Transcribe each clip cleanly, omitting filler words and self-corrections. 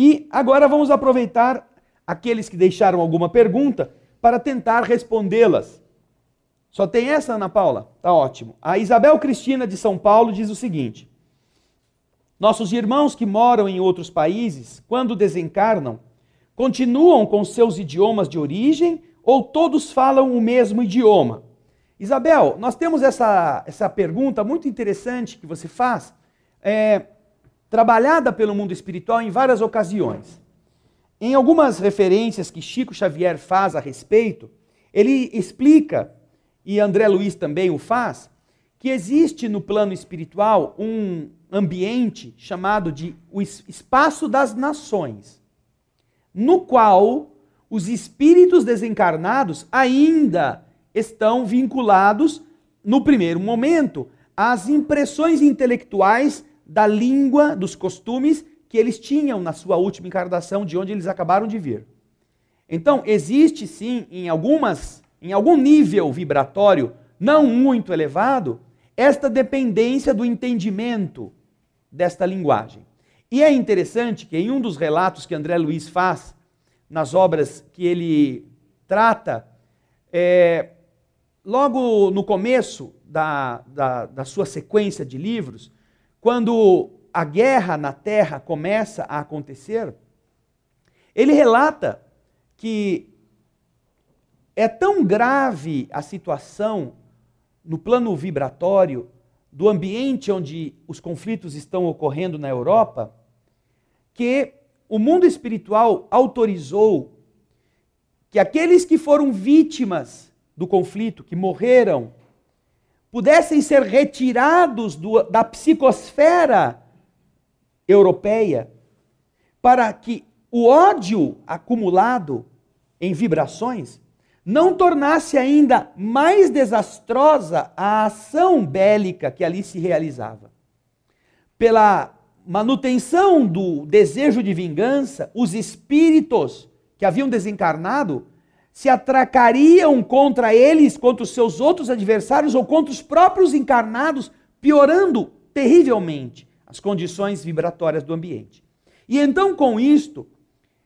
E agora vamos aproveitar aqueles que deixaram alguma pergunta para tentar respondê-las. Só tem essa, Ana Paula? Tá ótimo. A Isabel Cristina de São Paulo diz o seguinte: nossos irmãos que moram em outros países, quando desencarnam, continuam com seus idiomas de origem ou todos falam o mesmo idioma? Isabel, nós temos essa pergunta muito interessante que você faz, trabalhada pelo mundo espiritual em várias ocasiões. Em algumas referências que Chico Xavier faz a respeito, ele explica, e André Luiz também o faz, que existe no plano espiritual um ambiente chamado de o espaço das nações, no qual os espíritos desencarnados ainda estão vinculados, no primeiro momento, às impressões intelectuais da língua, dos costumes que eles tinham na sua última encarnação, de onde eles acabaram de vir. Então, existe sim, em algum nível vibratório não muito elevado, esta dependência do entendimento desta linguagem. E é interessante que em um dos relatos que André Luiz faz, nas obras que ele trata, logo no começo da sua sequência de livros, quando a guerra na Terra começa a acontecer, ele relata que é tão grave a situação no plano vibratório do ambiente onde os conflitos estão ocorrendo na Europa, que o mundo espiritual autorizou que aqueles que foram vítimas do conflito, que morreram, pudessem ser retirados da psicosfera europeia, para que o ódio acumulado em vibrações não tornasse ainda mais desastrosa a ação bélica que ali se realizava. Pela manutenção do desejo de vingança, os espíritos que haviam desencarnado se atracariam contra eles, contra os seus outros adversários ou contra os próprios encarnados, piorando terrivelmente as condições vibratórias do ambiente. E então, com isto,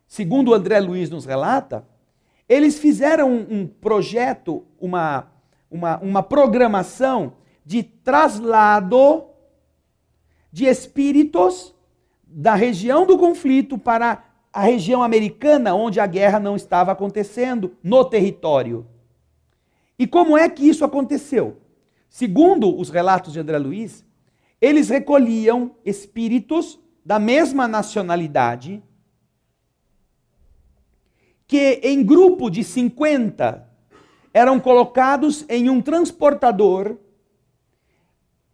segundo o André Luiz nos relata, eles fizeram um projeto, uma programação de traslado de espíritos da região do conflito para a região americana, onde a guerra não estava acontecendo, no território. E como é que isso aconteceu? Segundo os relatos de André Luiz, eles recolhiam espíritos da mesma nacionalidade, que em grupo de 50 eram colocados em um transportador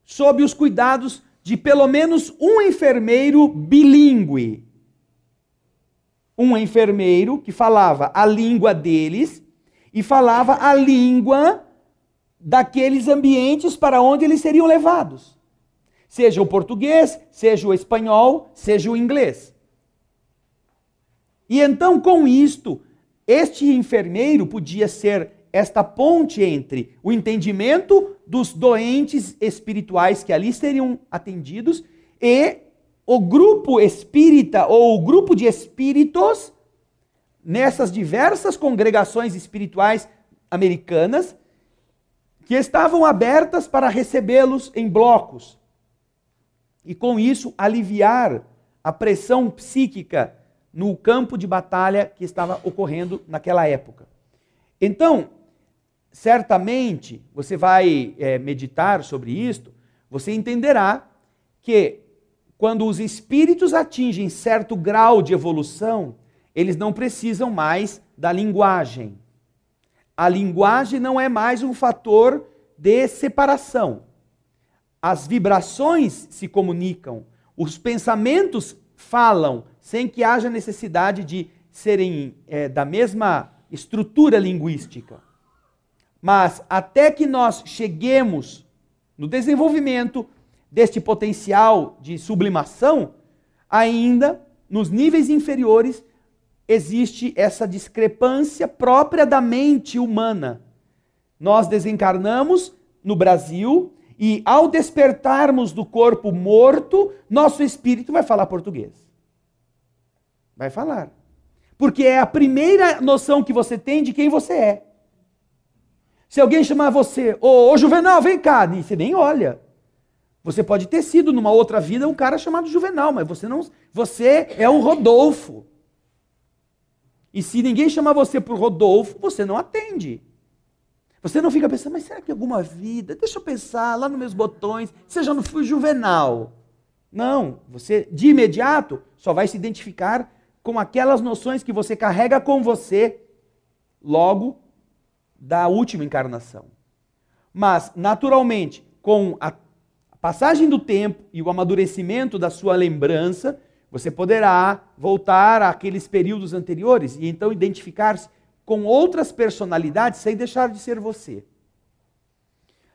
sob os cuidados de pelo menos um enfermeiro bilíngue. Um enfermeiro que falava a língua deles e falava a língua daqueles ambientes para onde eles seriam levados. Seja o português, seja o espanhol, seja o inglês. E então, com isto, este enfermeiro podia ser esta ponte entre o entendimento dos doentes espirituais que ali seriam atendidos e o grupo espírita ou o grupo de espíritos nessas diversas congregações espirituais americanas que estavam abertas para recebê-los em blocos e com isso aliviar a pressão psíquica no campo de batalha que estava ocorrendo naquela época. Então, certamente, você vai meditar sobre isto, você entenderá que quando os espíritos atingem certo grau de evolução, eles não precisam mais da linguagem. A linguagem não é mais um fator de separação. As vibrações se comunicam, os pensamentos falam, sem que haja necessidade de serem da mesma estrutura linguística. Mas até que nós cheguemos no desenvolvimento deste potencial de sublimação, ainda nos níveis inferiores existe essa discrepância própria da mente humana. Nós desencarnamos no Brasil e ao despertarmos do corpo morto, nosso espírito vai falar português. Vai falar. Porque é a primeira noção que você tem de quem você é. Se alguém chamar você, ô Juvenal, vem cá, você nem olha. Você pode ter sido, numa outra vida, um cara chamado Juvenal, mas você é o Rodolfo. E se ninguém chamar você por Rodolfo, você não atende. Você não fica pensando, mas será que alguma vida? Deixa eu pensar lá nos meus botões, se eu já não fui Juvenal. Não, você de imediato só vai se identificar com aquelas noções que você carrega com você logo da última encarnação. Mas, naturalmente, com a passagem do tempo e o amadurecimento da sua lembrança, você poderá voltar àqueles períodos anteriores e então identificar-se com outras personalidades sem deixar de ser você.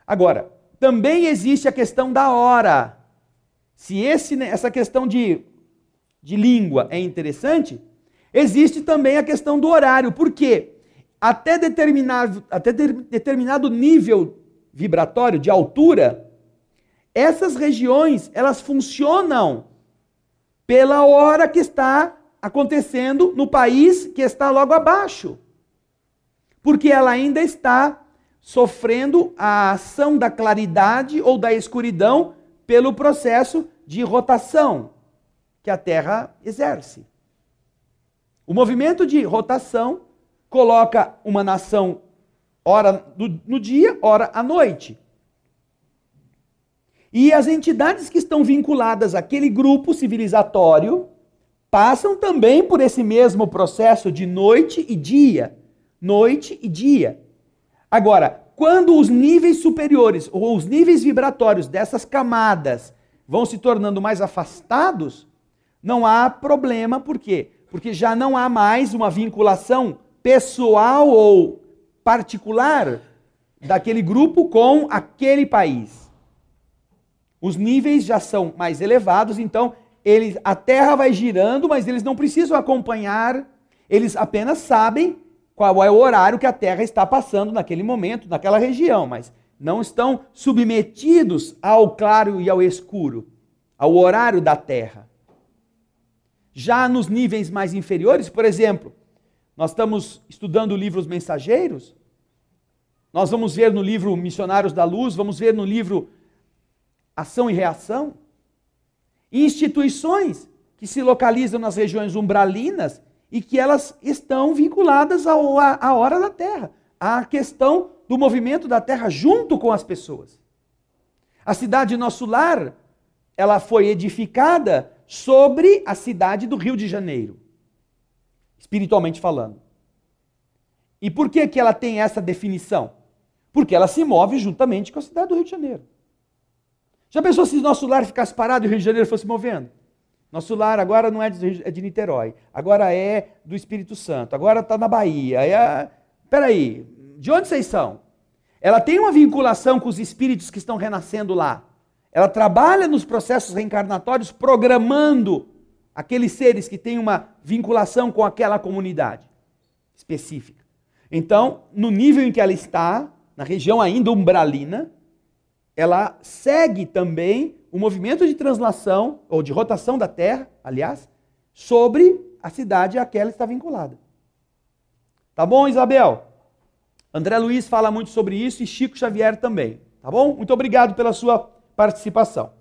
Agora, também existe a questão da hora. Se essa questão de língua é interessante, existe também a questão do horário. Por quê? Até determinado nível vibratório, de altura, essas regiões, elas funcionam pela hora que está acontecendo no país que está logo abaixo. Porque ela ainda está sofrendo a ação da claridade ou da escuridão pelo processo de rotação que a Terra exerce. O movimento de rotação coloca uma nação ora no dia, ora à noite. E as entidades que estão vinculadas àquele grupo civilizatório passam também por esse mesmo processo de noite e dia. Noite e dia. Agora, quando os níveis superiores ou os níveis vibratórios dessas camadas vão se tornando mais afastados, não há problema. Por quê? Porque já não há mais uma vinculação pessoal ou particular daquele grupo com aquele país. Os níveis já são mais elevados, então a Terra vai girando, mas eles não precisam acompanhar, eles apenas sabem qual é o horário que a Terra está passando naquele momento, naquela região, mas não estão submetidos ao claro e ao escuro, ao horário da Terra. Já nos níveis mais inferiores, por exemplo, nós estamos estudando livros mensageiros, nós vamos ver no livro Missionários da Luz, vamos ver no livro Ação e Reação, instituições que se localizam nas regiões umbralinas e que elas estão vinculadas à hora da Terra, à questão do movimento da Terra junto com as pessoas. A cidade Nosso Lar, ela foi edificada sobre a cidade do Rio de Janeiro, espiritualmente falando. E por que ela tem essa definição? Porque ela se move juntamente com a cidade do Rio de Janeiro. Já pensou se Nosso Lar ficasse parado e o Rio de Janeiro fosse movendo? Nosso Lar agora não é de Niterói, agora é do Espírito Santo, agora está na Bahia. Peraí, de onde vocês são? Ela tem uma vinculação com os espíritos que estão renascendo lá. Ela trabalha nos processos reencarnatórios programando aqueles seres que têm uma vinculação com aquela comunidade específica. Então, no nível em que ela está, na região ainda umbralina, ela segue também o movimento de translação, ou de rotação da Terra, aliás, sobre a cidade a que ela está vinculada. Tá bom, Isabel? André Luiz fala muito sobre isso e Chico Xavier também. Tá bom? Muito obrigado pela sua participação.